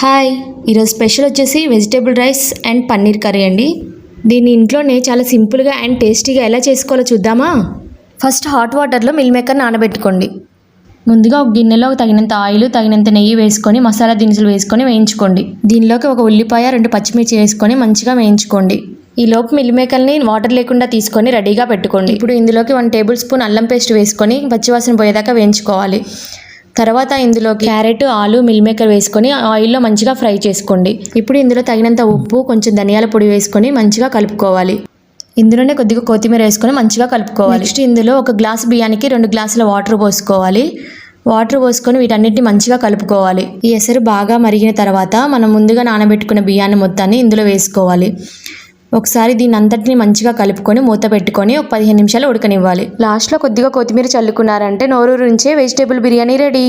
Hi, ఈరోజు special వచ్చేసి vegetable rice and paneer curry అండి. దీన్ని ఇంట్లోనే చాలా సింపుల్గా అండ్ టేస్టీగా ఎలా చేసుకోవాలో చూద్దామా. ఫస్ట్ హాట్ వాటర్లో మిల్ మేకర్ నానబెట్టుకోండి. ముందుగా ఒక గిన్నెలో తగినంత ఆయిల్, తగినంత నెయ్యి వేసుకొని మసాలా దినుసులు వేసుకొని వేయించుకోండి. దీనిలోకి ఒక ఉల్లిపాయ, 2 పచ్చిమిర్చి వేసుకొని మంచిగా వేయించుకోండి. ఈ లోపు మిల్ మేకర్ని వాటర్ లేకుండా తీసుకొని రెడీగా పెట్టుకోండి. ఇప్పుడు ఇందులోకి 1 టేబుల్ స్పూన్ అల్లం పేస్ట్ వేసుకొని పచ్చివాసన పోయేదాకా వేయించుకోవాలి. తర్వాత ఇందులో క్యారెట్, ఆలు, మిల్ మేకర్ వేసుకొని ఆయిల్లో మంచిగా ఫ్రై చేసుకోండి. ఇప్పుడు ఇందులో తగినంత ఉప్పు, కొంచెం ధనియాల పొడి వేసుకొని మంచిగా కలుపుకోవాలి. ఇందులోనే కొద్దిగా కొత్తిమీర వేసుకొని మంచిగా కలుపుకోవాలి. నెక్స్ట్ ఇందులో 1 గ్లాసు బియ్యానికి 2 గ్లాసుల వాటర్ పోసుకోవాలి. వాటర్ పోసుకొని వీటన్నిటిని మంచిగా కలుపుకోవాలి. ఈ ఎసరు బాగా మరిగిన తర్వాత మనం ముందుగా నానబెట్టుకున్న బియ్యాన్ని మొత్తాన్ని ఇందులో వేసుకోవాలి. ఒకసారి దీని అంతటిని మంచిగా కలుపుకొని మూత పెట్టుకొని ఒక 15 నిమిషాలు ఉడకనివ్వాలి. లాస్ట్లో కొద్దిగా కొత్తిమీర చల్లుకున్నారంటే నోరూరించే వెజిటేబుల్ బిర్యానీ రెడీ.